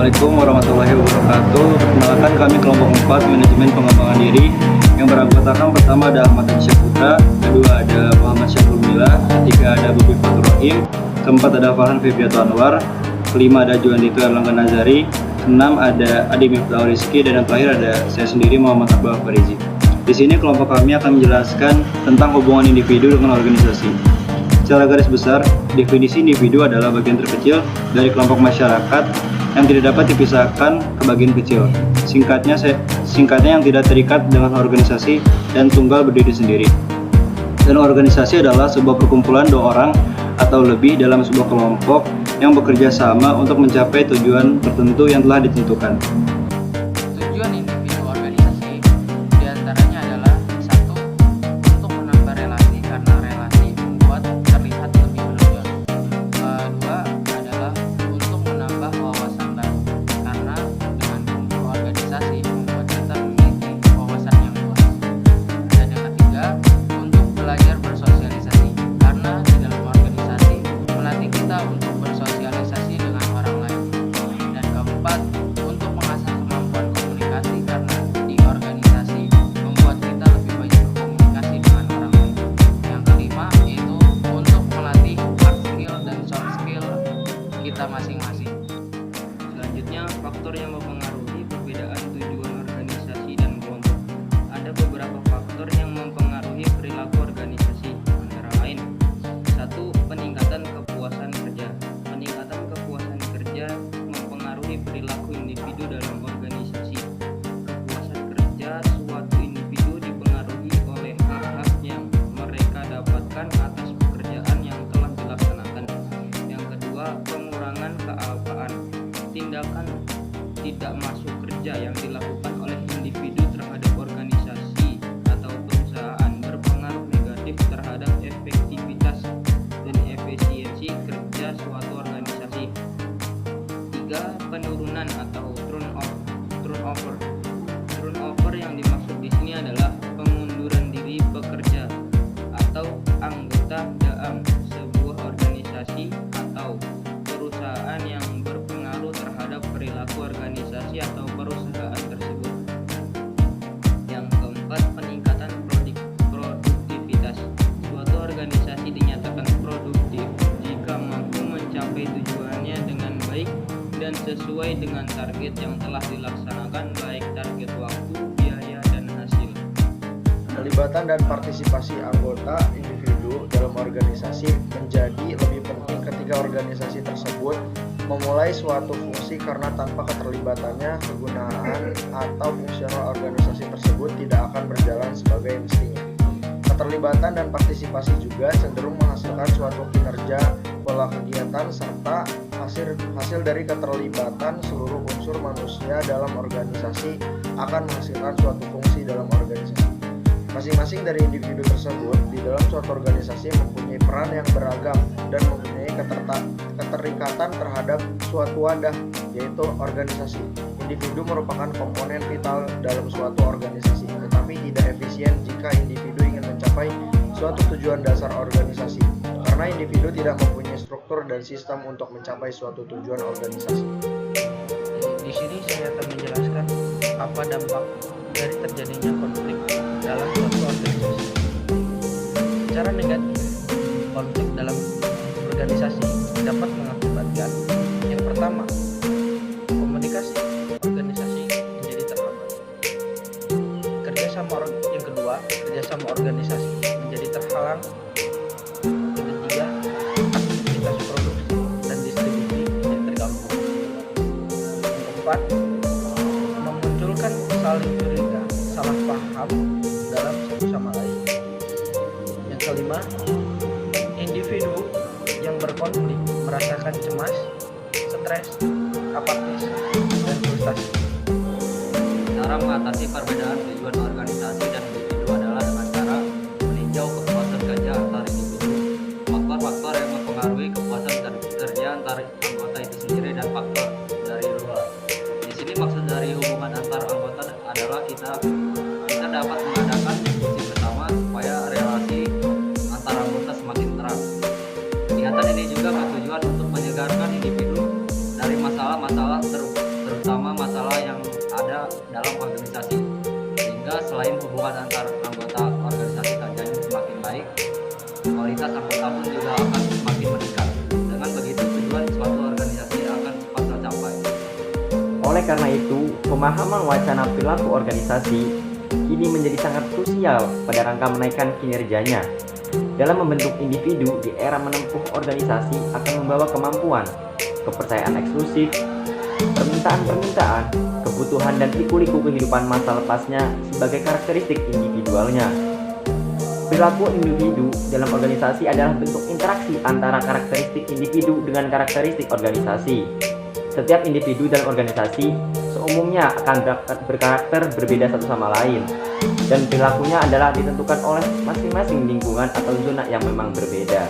Assalamualaikum warahmatullahi wabarakatuh. Perkenalkan, kami kelompok 4 manajemen pengembangan diri yang beranggotakan pertama ada Ahmad Syahputra, kedua ada Muhammad Syahrul Mila, ketiga ada Bobi Fatur Rahim, keempat ada Farhan Febriato Anwar, kelima ada Juandito Erlangga Nazari, keenam ada Adi Miftahul Rizky, dan yang terakhir ada saya sendiri Muhammad Akbar Farizi. Di sini kelompok kami akan menjelaskan tentang hubungan individu dengan organisasi. Secara garis besar, definisi individu adalah bagian terkecil dari kelompok masyarakat yang tidak dapat dipisahkan ke bagian kecil. Singkatnya yang tidak terikat dengan organisasi dan tunggal berdiri sendiri. Dan organisasi adalah sebuah perkumpulan dua orang atau lebih dalam sebuah kelompok yang bekerja sama untuk mencapai tujuan tertentu yang telah ditentukan. Tujuan individu organisasi diantaranya adalah: satu, untuk menambah relasi karena relasi membuat terlihat lebih menonjol. Dua adalah untuk menambah wawasan baru karena dengan kumpul organisasi membuat kita memiliki wawasan yang luas. Dan yang ketiga, untuk belajar bersosialisasi karena di dalam organisasi melatih kita untuk bersosialisasi dengan orang lain. Dan keempat, untuk mengasah kemampuan komunikasi karena di organisasi membuat kita lebih baik berkomunikasi dengan orang lain. Yang kelima yaitu untuk melatih hard skill dan soft skill kita masing-masing. Selanjutnya, faktor yang mempengaruhi perbedaan tujuan organisasi dan kelompok. Ada beberapa faktor yang mempengaruhi perilaku organisasi, antara lain: satu, peningkatan kepuasan kerja. Peningkatan kepuasan kerja mempengaruhi perilaku individu dalam organisasi. Kepuasan kerja suatu individu dipengaruhi oleh hak-hak yang mereka dapatkan atas pekerjaan yang telah dilaksanakan. Yang kedua, pengurangan kealpaan. Tindakan tidak masuk kerja yang dilakukan oleh individu terhadap organisasi atau perusahaan berpengaruh negatif terhadap efektivitas dan efisiensi kerja suatu organisasi. Tiga, penurunan atau turnover. Turnover yang dimaksud di sini adalah pengunduran diri pekerja atau anggota dalam sebuah organisasi atau perusahaan yang berpengaruh terhadap perilaku organisasi atau perusahaan tersebut. Yang keempat, peningkatan produktivitas. Suatu organisasi dinyatakan produktif jika mampu mencapai tujuannya dengan baik dan sesuai dengan target yang telah dilaksanakan, baik target waktu, biaya, dan hasil. Keterlibatan dan partisipasi anggota individu dalam organisasi menjadi lebih penting ketika organisasi tersebut memulai suatu fungsi, karena tanpa keterlibatannya, kegunaan atau fungsional organisasi tersebut tidak akan berjalan sebagai mestinya. Keterlibatan dan partisipasi juga cenderung menghasilkan suatu kinerja, pola kegiatan, serta hasil dari keterlibatan seluruh unsur manusia dalam organisasi akan menghasilkan suatu fungsi dalam organisasi. Masing-masing dari individu tersebut di dalam suatu organisasi mempunyai peran yang beragam dan mempunyai keterikatan terhadap suatu wadah, yaitu organisasi. Individu merupakan komponen vital dalam suatu organisasi, tetapi tidak efisien jika individu ingin mencapai suatu tujuan dasar organisasi, karena individu tidak mempunyai struktur dan sistem untuk mencapai suatu tujuan organisasi. Di sini saya akan menjelaskan apa dampak dari terjadinya konflik dalam suatu organisasi. Secara negatif, konflik dalam organisasi dapat mengakibatkan: yang pertama, komunikasi organisasi menjadi terhambat. Yang kedua, kerjasama organisasi menjadi terhalang. Yang ketiga, aktivitas produksi dan distribusi menjadi terganggu. Yang keempat, memunculkan saling curiga, salah paham dalam satu sama lain. Yang kelima, individu yang berkonflik merasakan cemas, stres, apatis, dan frustasi. Cara mengatasi perbedaan tujuan organisasi dan individu adalah dengan cara meninjau kepuasan kerja antar individu, faktor-faktor yang mempengaruhi kepuasan kerja antar anggota itu sendiri, dan faktor dari luar. Di sini maksud dari hubungan antar anggota adalah kita dapat mengadakan diskusi bersama supaya relasi antar anggota semakin terang. Kegiatan ini juga bertujuan untuk menyegarkan individu dari masalah-masalah kualitas anggota pun juga akan semakin meningkat. Dengan begitu tujuan suatu organisasi akan cepat tercapai. Oleh karena itu, pemahaman wacana perilaku organisasi kini menjadi sangat krusial pada rangka menaikkan kinerjanya. Dalam membentuk individu di era menempuh organisasi akan membawa kemampuan, kepercayaan eksklusif, permintaan-permintaan, kebutuhan dan liku-liku kehidupan masa lepasnya sebagai karakteristik individualnya. Perilaku individu dalam organisasi adalah bentuk interaksi antara karakteristik individu dengan karakteristik organisasi. Setiap individu dalam organisasi seumumnya akan berkarakter berbeda satu sama lain, dan perilakunya adalah ditentukan oleh masing-masing lingkungan atau zona yang memang berbeda.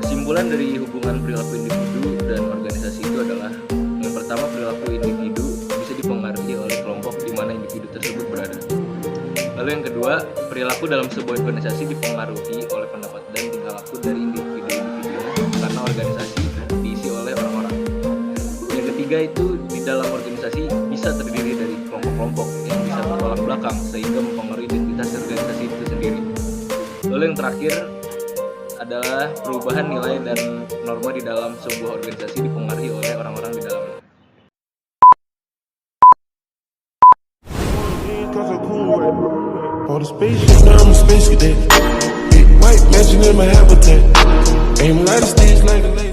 Kesimpulan dari hubungan perilaku individu dan organisasi itu adalah yang pertama, perilaku individu bisa dipengaruhi oleh kelompok di mana individu tersebut berada. Lalu yang kedua, perilaku dalam sebuah organisasi dipengaruhi oleh pendapat dan tingkah laku dari individu-individunya karena organisasi diisi oleh orang-orang. Yang ketiga itu di dalam organisasi bisa terdiri dari kelompok-kelompok yang bisa bertolak belakang sehingga mempengaruhi identitas organisasi itu sendiri. Lalu yang terakhir adalah perubahan nilai dan norma di dalam sebuah organisasi dipengaruhi oleh orang-orang di dalamnya. For the spaceship, now I'm a space cadet. Big white mansion in my habitat. Aim light stage like a laser.